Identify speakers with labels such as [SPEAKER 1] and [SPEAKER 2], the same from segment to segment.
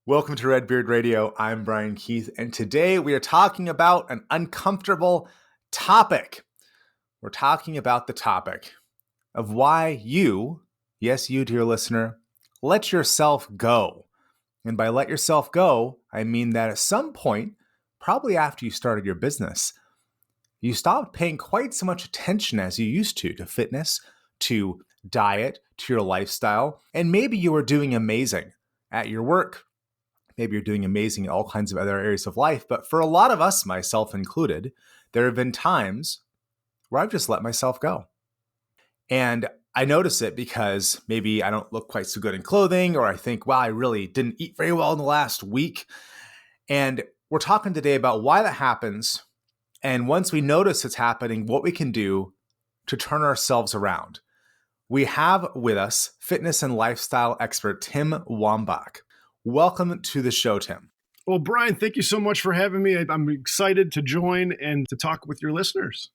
[SPEAKER 1] Welcome to Redbeard Radio. I'm Brian Keith, and today we are talking about an uncomfortable topic. We're talking about the topic of why you, yes, you, dear listener, let yourself go. And by let yourself go, I mean that at some point, probably after you started your business, you stopped paying quite so much attention as you used to fitness, to diet, to your lifestyle, and maybe you were doing amazing at your work. Maybe you're doing amazing in all kinds of other areas of life. But for a lot of us, myself included, there have been times where I've just let myself go. And I notice it because maybe I don't look quite so good in clothing, or I think, wow, I really didn't eat very well in the last week. And we're talking today about why that happens. And once we notice it's happening, what we can do to turn ourselves around. We have with us fitness and lifestyle expert Tim Wambach. Welcome to the show, Tim.
[SPEAKER 2] Well, Brian, thank you so much for having me. I'm excited to join and to talk with your listeners.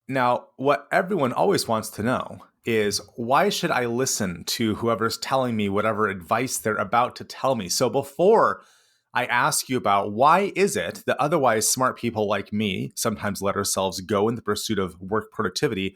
[SPEAKER 1] Now, what everyone always wants to know is, why should I listen to whoever's telling me whatever advice they're about to tell me? So before I ask you about why is it that otherwise smart people like me sometimes let ourselves go in the pursuit of work productivity,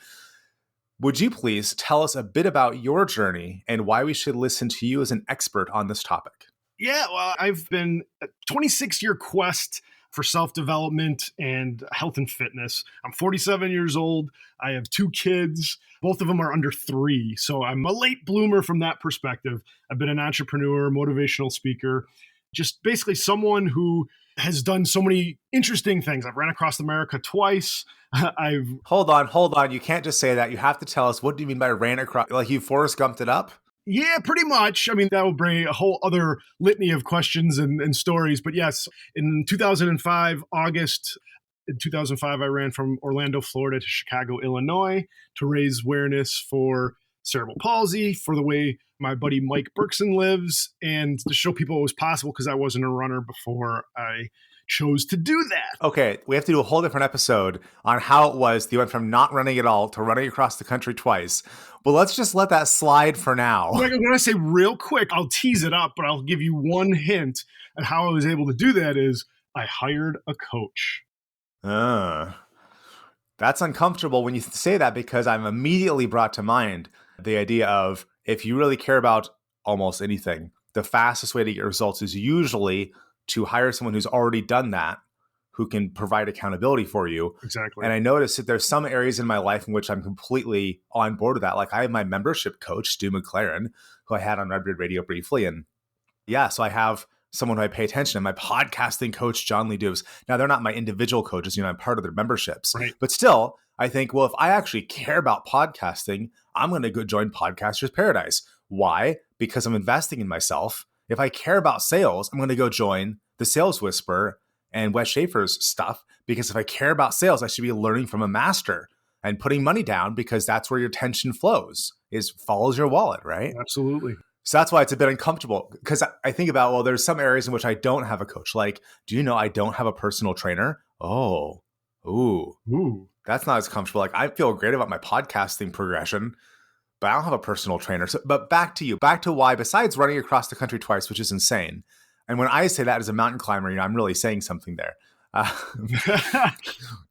[SPEAKER 1] would you please tell us a bit about your journey and why we should listen to you as an expert on this topic?
[SPEAKER 2] Yeah, well, I've been a 26-year quest for self-development and health and fitness. I'm 47 years old. I have 2 kids. Both of them are under 3. So I'm a late bloomer from that perspective. I've been an entrepreneur, motivational speaker, just basically someone who has done so many interesting things. I've ran across America twice.
[SPEAKER 1] Hold on. You can't just say that. You have to tell us, what do you mean by ran across? Like you Forrest Gumped it up?
[SPEAKER 2] Yeah, pretty much. I mean, that would bring a whole other litany of questions and stories. But yes, in 2005, August, in 2005, I ran from Orlando, Florida to Chicago, Illinois to raise awareness for cerebral palsy, for the way my buddy Mike Berkson lives, and to show people it was possible because I wasn't a runner before I chose to do that.
[SPEAKER 1] Okay, we have to do a whole different episode on how it was that you went from not running at all to running across the country twice. But let's just let that slide for now.
[SPEAKER 2] What I'm going to say real quick, I'll tease it up, but I'll give you one hint at how I was able to do that is I hired a coach.
[SPEAKER 1] That's uncomfortable when you say that, because I'm immediately brought to mind the idea of, if you really care about almost anything, the fastest way to get results is usually to hire someone who's already done that, who can provide accountability for you.
[SPEAKER 2] Exactly.
[SPEAKER 1] And I noticed that there's some areas in my life in which I'm completely on board with that. Like I have my membership coach, Stu McLaren, who I had on Redbeard Radio briefly. And yeah, so I have someone who I pay attention to, my podcasting coach, John Lee Dubes. Now, they're not my individual coaches, I'm part of their memberships.
[SPEAKER 2] Right.
[SPEAKER 1] But still, I think, well, if I actually care about podcasting, I'm going to go join Podcasters Paradise. Why? Because I'm investing in myself. If I care about sales, I'm going to go join the Sales Whisperer and Wes Schaefer's stuff, because if I care about sales, I should be learning from a master and putting money down, because that's where your attention flows, is follows your wallet, right?
[SPEAKER 2] Absolutely.
[SPEAKER 1] So that's why it's a bit uncomfortable, because I think about, well, there's some areas in which I don't have a coach. Like, do you know I don't have a personal trainer? Ooh. That's not as comfortable. Like, I feel great about my podcasting progression, but I don't have a personal trainer. So, but back to you, back to why, besides running across the country twice, which is insane. And when I say that as a mountain climber, I'm really saying something there.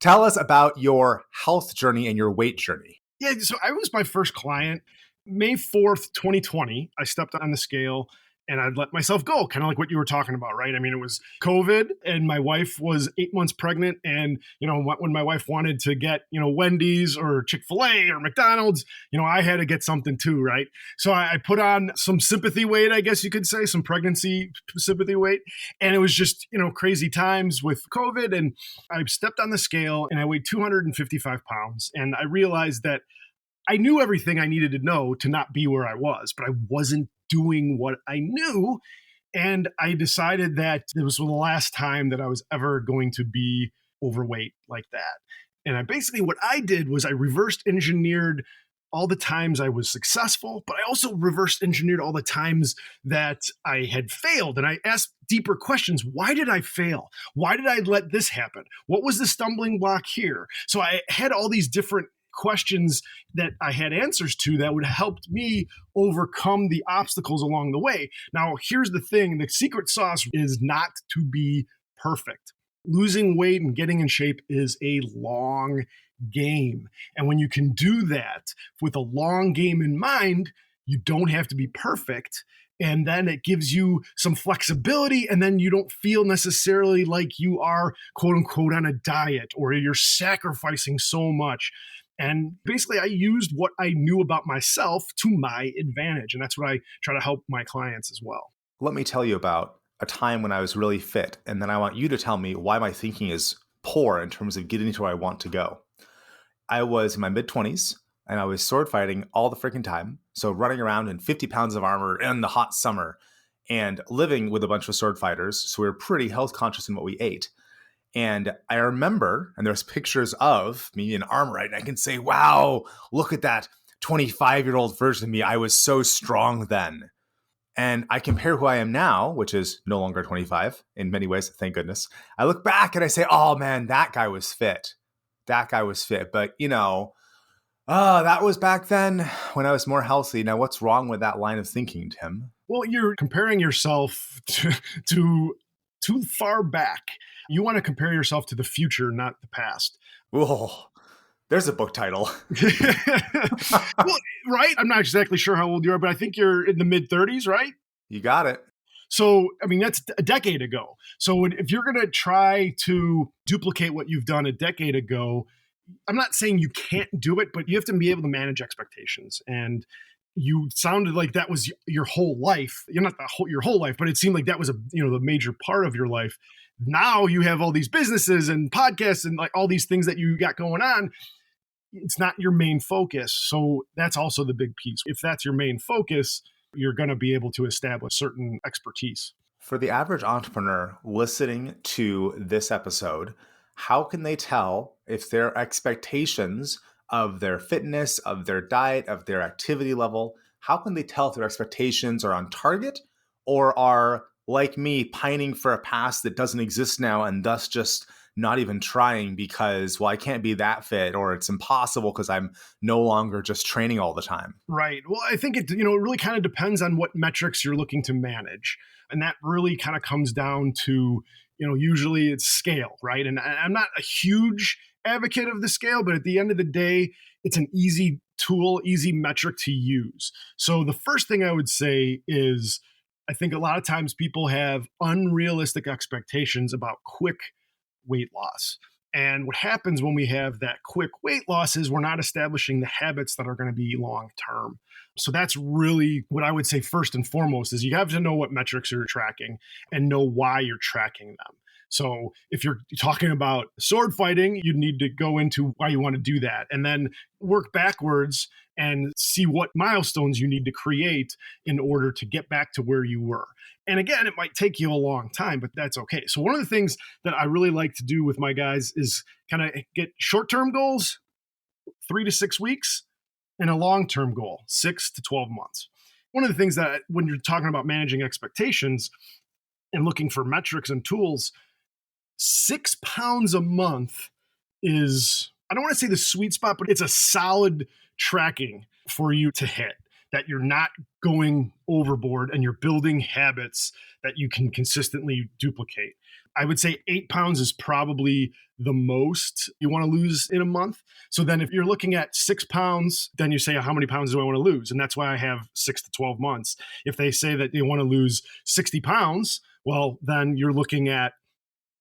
[SPEAKER 1] Tell us about your health journey and your weight journey.
[SPEAKER 2] Yeah, so I was my first client. May 4th, 2020, I stepped on the scale and I'd let myself go, kind of like what you were talking about, right? I mean, it was COVID and my wife was 8 months pregnant. And, when my wife wanted to get, Wendy's or Chick-fil-A or McDonald's, I had to get something too, right? So I put on some sympathy weight, I guess you could say, some pregnancy sympathy weight. And it was just, crazy times with COVID. And I stepped on the scale and I weighed 255 pounds. And I realized that I knew everything I needed to know to not be where I was, but I wasn't doing what I knew. And I decided that it was the last time that I was ever going to be overweight like that. And what I did was I reversed engineered all the times I was successful, but I also reverse engineered all the times that I had failed. And I asked deeper questions. Why did I fail? Why did I let this happen? What was the stumbling block here? So I had all these different questions that I had answers to that would help me overcome the obstacles along the way. Now, here's the thing. The secret sauce is not to be perfect. Losing weight and getting in shape is a long game. And when you can do that with a long game in mind, you don't have to be perfect. And then it gives you some flexibility, and then you don't feel necessarily like you are, quote unquote, on a diet or you're sacrificing so much. And basically, I used what I knew about myself to my advantage. And that's what I try to help my clients as well.
[SPEAKER 1] Let me tell you about a time when I was really fit, and then I want you to tell me why my thinking is poor in terms of getting to where I want to go. I was in my mid-20s, and I was sword fighting all the freaking time. So running around in 50 pounds of armor in the hot summer and living with a bunch of sword fighters. So we were pretty health conscious in what we ate. And I remember, and there's pictures of me in armor, right? And I can say, wow, look at that 25-year-old version of me. I was so strong then. And I compare who I am now, which is no longer 25 in many ways, thank goodness. I look back and I say, oh man, that guy was fit. That guy was fit. But that was back then when I was more healthy. Now, what's wrong with that line of thinking, Tim?
[SPEAKER 2] Well, you're comparing yourself to too far back. You want to compare yourself to the future, not the past.
[SPEAKER 1] Oh, there's a book title.
[SPEAKER 2] Well, right? I'm not exactly sure how old you are, but I think you're in the mid-30s, right?
[SPEAKER 1] You got it.
[SPEAKER 2] So, I mean, that's a decade ago. So if you're going to try to duplicate what you've done a decade ago, I'm not saying you can't do it, but you have to be able to manage expectations. And you sounded like that was your whole life. You're not your whole life, but it seemed like that was the major part of your life. Now you have all these businesses and podcasts and like all these things that you got going on. It's not your main focus. So that's also the big piece. If that's your main focus, you're going to be able to establish certain expertise.
[SPEAKER 1] For the average entrepreneur listening to this episode, how can they tell if their expectations of their fitness, of their diet, of their activity level, how can they tell if their expectations are on target or are, like me, pining for a past that doesn't exist now and thus just not even trying because, well, I can't be that fit or it's impossible because I'm no longer just training all the time?
[SPEAKER 2] Right. Well, I think it really kind of depends on what metrics you're looking to manage. And that really kind of comes down to, usually it's scale, right? And I'm not a huge advocate of the scale, but at the end of the day, it's an easy tool, easy metric to use. So the first thing I would say is I think a lot of times people have unrealistic expectations about quick weight loss. And what happens when we have that quick weight loss is we're not establishing the habits that are going to be long-term. So that's really what I would say first and foremost is you have to know what metrics you're tracking and know why you're tracking them. So if you're talking about sword fighting, you need to go into why you want to do that and then work backwards and see what milestones you need to create in order to get back to where you were. And again, it might take you a long time, but that's okay. So one of the things that I really like to do with my guys is kind of get short-term goals, 3 to 6 weeks, and a long-term goal, 6 to 12 months. One of the things that when you're talking about managing expectations and looking for metrics and tools, 6 pounds a month is, I don't want to say the sweet spot, but it's a solid tracking for you to hit, that you're not going overboard and you're building habits that you can consistently duplicate. I would say 8 pounds is probably the most you want to lose in a month. So then if you're looking at 6 pounds, then you say, how many pounds do I want to lose? And that's why I have 6 to 12 months. If they say that they want to lose 60 pounds, well, then you're looking at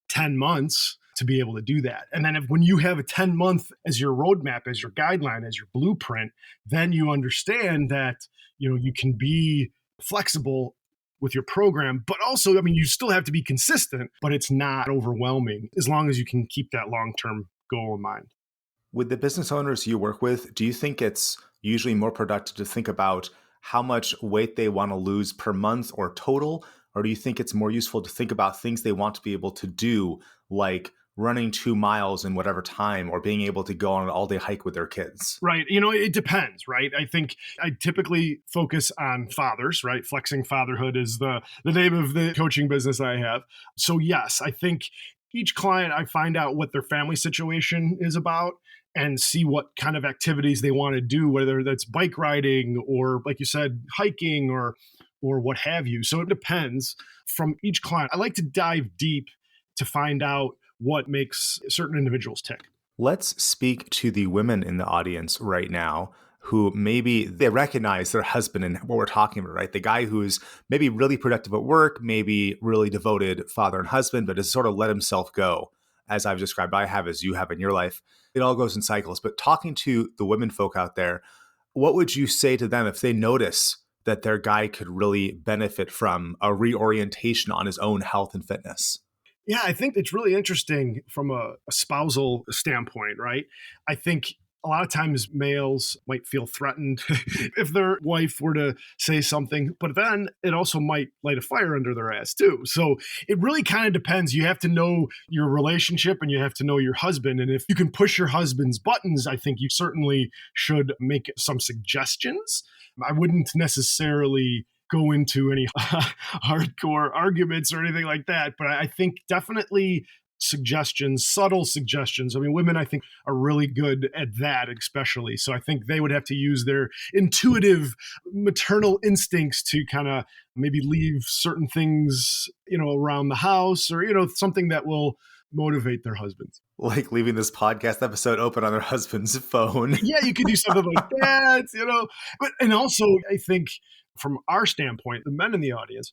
[SPEAKER 2] 10 months to be able to do that. And then when you have a 10-month as your roadmap, as your guideline, as your blueprint, then you understand that, you can be flexible with your program, but also, you still have to be consistent, but it's not overwhelming as long as you can keep that long-term goal in mind.
[SPEAKER 1] With the business owners you work with, do you think it's usually more productive to think about how much weight they want to lose per month or total? Or do you think it's more useful to think about things they want to be able to do, like running 2 miles in whatever time or being able to go on an all-day hike with their kids?
[SPEAKER 2] Right. It depends, right? I think I typically focus on fathers, right? Flexing Fatherhood is the name of the coaching business I have. So yes, I think each client, I find out what their family situation is about. and see what kind of activities they want to do, whether that's bike riding or, like you said, hiking or what have you. So it depends from each client. I like to dive deep to find out what makes certain individuals tick.
[SPEAKER 1] Let's speak to the women in the audience right now who maybe they recognize their husband in what we're talking about, right? The guy who's maybe really productive at work, maybe really devoted father and husband, but has sort of let himself go, as I've described, I have, as you have in your life. It all goes in cycles. But talking to the women folk out there, what would you say to them if they notice that their guy could really benefit from a reorientation on his own health and fitness?
[SPEAKER 2] Yeah, I think it's really interesting from a spousal standpoint, right? I think a lot of times males might feel threatened if their wife were to say something, but then it also might light a fire under their ass too. So it really kind of depends. You have to know your relationship and you have to know your husband. And if you can push your husband's buttons, I think you certainly should make some suggestions. I wouldn't necessarily go into any hardcore arguments or anything like that, but I think definitely suggestions, subtle suggestions. I mean, women, I think, are really good at that, especially. So I think they would have to use their intuitive maternal instincts to kind of maybe leave certain things, around the house or, something that will motivate their husbands.
[SPEAKER 1] Like leaving this podcast episode open on their husband's phone.
[SPEAKER 2] Yeah, you could do something like that, But, and also, I think from our standpoint, the men in the audience,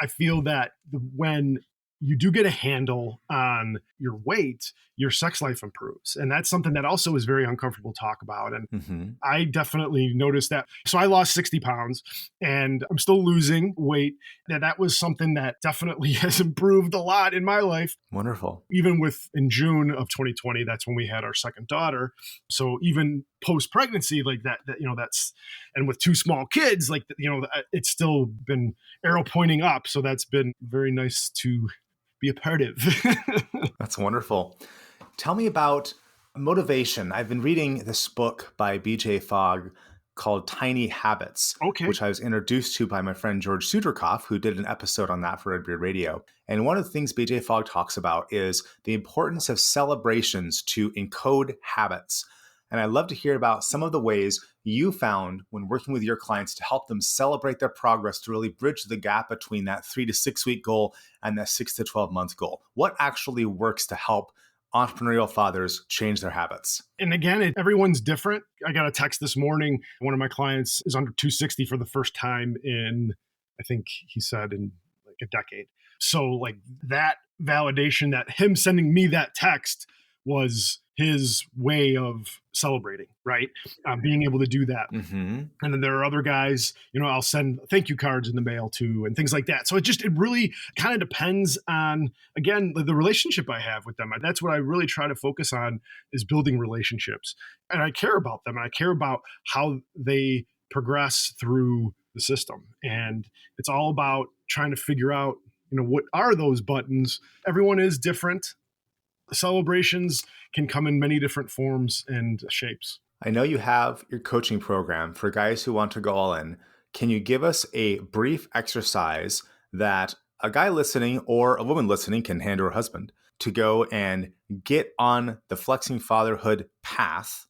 [SPEAKER 2] I feel that when you do get a handle on your weight, your sex life improves. And that's something that also is very uncomfortable to talk about. And I definitely noticed that. So I lost 60 pounds and I'm still losing weight. And that was something that definitely has improved a lot in my life.
[SPEAKER 1] Wonderful.
[SPEAKER 2] Even in June of 2020, that's when we had our second daughter. So even post-pregnancy, like that's, and with two small kids, it's still been arrow pointing up. So that's been very nice to be a part of.
[SPEAKER 1] That's wonderful. Tell me about motivation. I've been reading this book by BJ Fogg called Tiny Habits, which I was introduced to by my friend George Suderkoff, who did an episode on that for Redbeard Radio. And one of the things BJ Fogg talks about is the importance of celebrations to encode habits. And I'd love to hear about some of the ways you found when working with your clients to help them celebrate their progress to really bridge the gap between that 3 to 6 week goal and that 6 to 12 month goal. What actually works to help entrepreneurial fathers change their habits?
[SPEAKER 2] And again, everyone's different. I got a text this morning. One of my clients is under 260 for the first time in, I think he said, in like a decade. So like that validation, that him sending me that text was his way of celebrating, right? Being able to do that. And then there are other guys, I'll send thank you cards in the mail to and things like that. So it really kind of depends on, again, the relationship I have with them. That's what I really try to focus on, is building relationships. And I care about them. And I care about how they progress through the system. And it's all about trying to figure out, what are those buttons? Everyone is different. Celebrations can come in many different forms and shapes.
[SPEAKER 1] I know you have your coaching program for guys who want to go all in. Can you give us a brief exercise that a guy listening or a woman listening can hand to her husband to go and get on the flexing fatherhood path?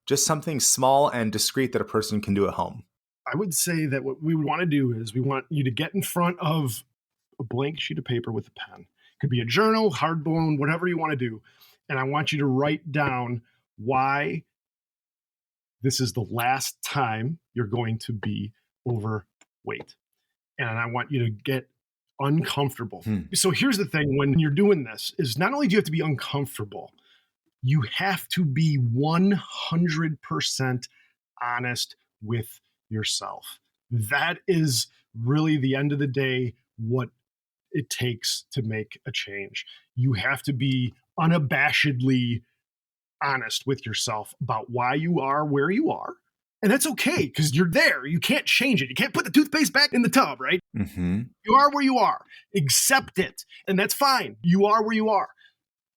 [SPEAKER 1] Just something small and discreet that a person can do at home.
[SPEAKER 2] I would say that what we would want to do is we want you to get in front of a blank sheet of paper with a pen. Could be a journal, hardbound, whatever you want to do. And I want you to write down why this is the last time you're going to be overweight. And I want you to get uncomfortable. So here's the thing, when you're doing this, is not only do you have to be uncomfortable, you have to be 100% honest with yourself. That is really, the end of the day, what it takes to make a change. You have to be unabashedly honest with yourself about why you are where you are. And that's okay, because you're there. You can't change it. You can't put the toothpaste back in the tub, right? You are where you are. Accept it. And that's fine. You are where you are.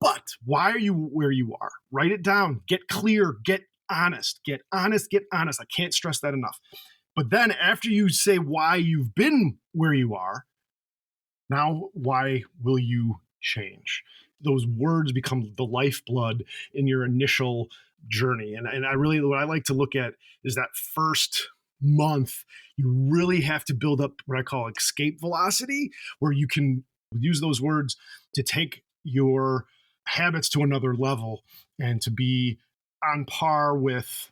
[SPEAKER 2] But why are you where you are? Write it down. Get clear. Get honest. Get honest. Get honest. I can't stress that enough. But then after you say why you've been where you are, now, why will you change? Those words become the lifeblood in your initial journey. And I really, what I like to look at is that first month, you really have to build up what I call escape velocity, where you can use those words to take your habits to another level and to be on par with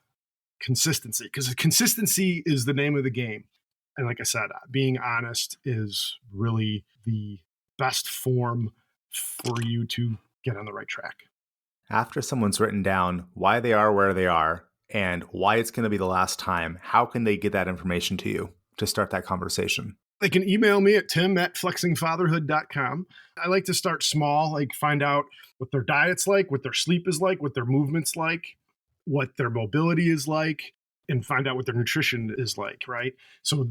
[SPEAKER 2] consistency, because consistency is the name of the game. And like I said, being honest is really the best form for you to get on the right track.
[SPEAKER 1] After someone's written down why they are where they are and why it's going to be the last time, how can they get that information to you to start that conversation?
[SPEAKER 2] They can email me at tim@flexingfatherhood.com. I like to start small, like find out what their diet's like, what their sleep is like, what their movement's like, what their mobility is like, and find out what their nutrition is like, right? So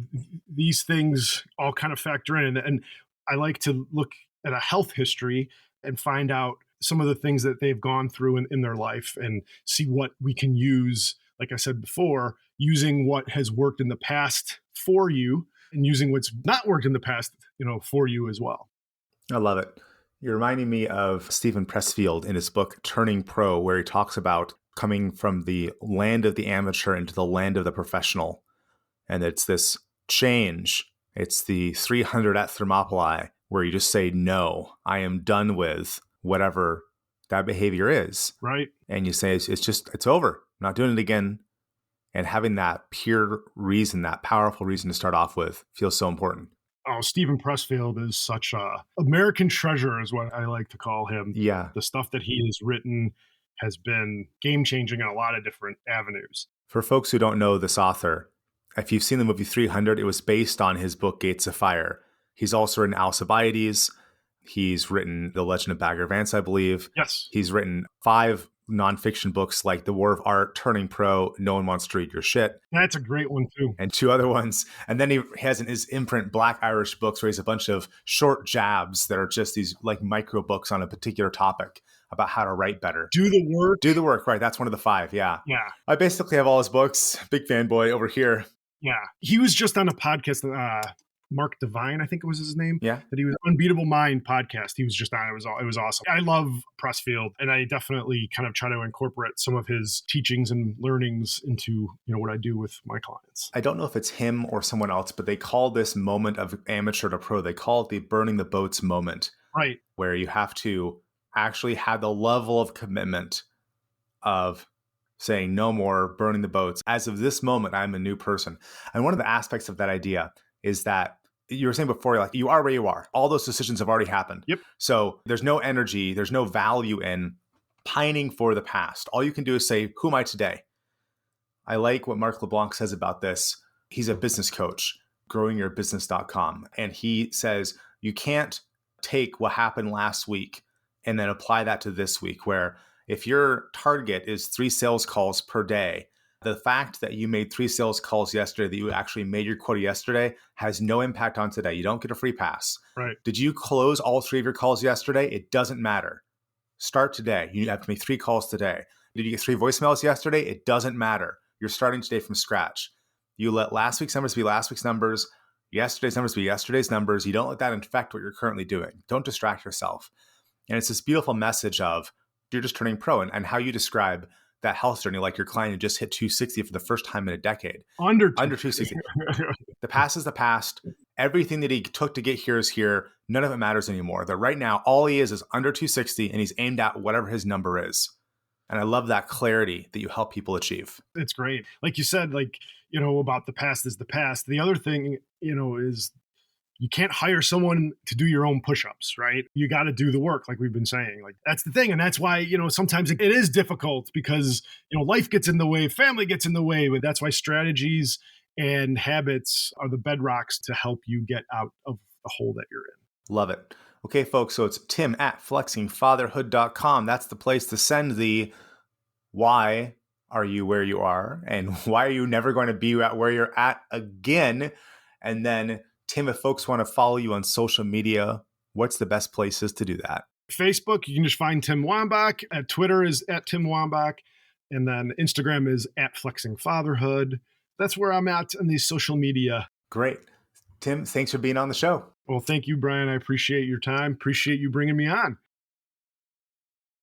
[SPEAKER 2] these things all kind of factor in. And I like to look at a health history and find out some of the things that they've gone through in their life and see what we can use, like I said before, using what has worked in the past for you and using what's not worked in the past, for you as well.
[SPEAKER 1] I love it. You're reminding me of Stephen Pressfield in his book, Turning Pro, where he talks about coming from the land of the amateur into the land of the professional. And it's this change. It's the 300 at Thermopylae, where you just say, no, I am done with whatever that behavior is.
[SPEAKER 2] Right.
[SPEAKER 1] And you say, it's over. I'm not doing it again. And having that pure reason, that powerful reason to start off with feels so important.
[SPEAKER 2] Oh, Stephen Pressfield is such a American treasure is what I like to call him.
[SPEAKER 1] Yeah.
[SPEAKER 2] The stuff that he has written has been game-changing in a lot of different avenues.
[SPEAKER 1] For folks who don't know this author, if you've seen the movie 300, it was based on his book, Gates of Fire. He's also written Alcibiades. He's written The Legend of Bagger Vance, I believe.
[SPEAKER 2] Yes.
[SPEAKER 1] He's written 5 nonfiction books like The War of Art, Turning Pro, No One Wants to Read Your Shit.
[SPEAKER 2] That's a great one too.
[SPEAKER 1] And 2 other ones. And then he has in his imprint Black Irish books, where he has a bunch of short jabs that are just these like micro books on a particular topic about how to write better.
[SPEAKER 2] Do the work.
[SPEAKER 1] Do the work, right. That's one of the 5, yeah.
[SPEAKER 2] Yeah.
[SPEAKER 1] I basically have all his books. Big fanboy over here.
[SPEAKER 2] Yeah. He was just on a podcast, Mark Divine, I think it was his name.
[SPEAKER 1] Yeah.
[SPEAKER 2] That he was Unbeatable Mind podcast. He was just on. It was awesome. I love Pressfield, and I definitely kind of try to incorporate some of his teachings and learnings into, what I do with my clients.
[SPEAKER 1] I don't know if it's him or someone else, but they call this moment of amateur to pro, they call it the burning the boats moment.
[SPEAKER 2] Right.
[SPEAKER 1] Where you have to actually have the level of commitment of saying no more, burning the boats. As of this moment, I'm a new person. And one of the aspects of that idea is that you were saying before, like you are where you are. All those decisions have already happened.
[SPEAKER 2] Yep.
[SPEAKER 1] So there's no energy, there's no value in pining for the past. All you can do is say, who am I today? I like what Mark LeBlanc says about this. He's a business coach, growingyourbusiness.com. And he says, you can't take what happened last week and then apply that to this week, where if your target is 3 sales calls per day, the fact that you made 3 sales calls yesterday, that you actually made your quota yesterday, has no impact on today. You don't get a free pass.
[SPEAKER 2] Right.
[SPEAKER 1] Did you close all 3 of your calls yesterday? It doesn't matter. Start today. You have to make 3 calls today. Did you get 3 voicemails yesterday? It doesn't matter. You're starting today from scratch. You let last week's numbers be last week's numbers, yesterday's numbers be yesterday's numbers. You don't let that infect what you're currently doing. Don't distract yourself. And it's this beautiful message of you're just turning pro, and how you describe that health journey, like your client who just hit 260 for the first time in a decade.
[SPEAKER 2] Under
[SPEAKER 1] 260. The past is the past. Everything that he took to get here is here. None of it matters anymore. That right now, all he is under 260, and he's aimed at whatever his number is. And I love that clarity that you help people achieve.
[SPEAKER 2] It's great. Like you said, about the past is the past. The other thing, is you can't hire someone to do your own push-ups, right? You got to do the work, like we've been saying. Like that's the thing. And that's why, sometimes it is difficult because, life gets in the way, family gets in the way, but that's why strategies and habits are the bedrocks to help you get out of the hole that you're in.
[SPEAKER 1] Love it. Okay, folks. So it's tim@flexingfatherhood.com. That's the place to send the why are you where you are and why are you never going to be at where you're at again. And then Tim, if folks want to follow you on social media, what's the best places to do that?
[SPEAKER 2] Facebook, you can just find Tim Wambach. At Twitter is @Tim Wambach. And then Instagram is @FlexingFatherhood. That's where I'm at on these social media.
[SPEAKER 1] Great. Tim, thanks for being on the show.
[SPEAKER 2] Well, thank you, Brian. I appreciate your time. Appreciate you bringing me on.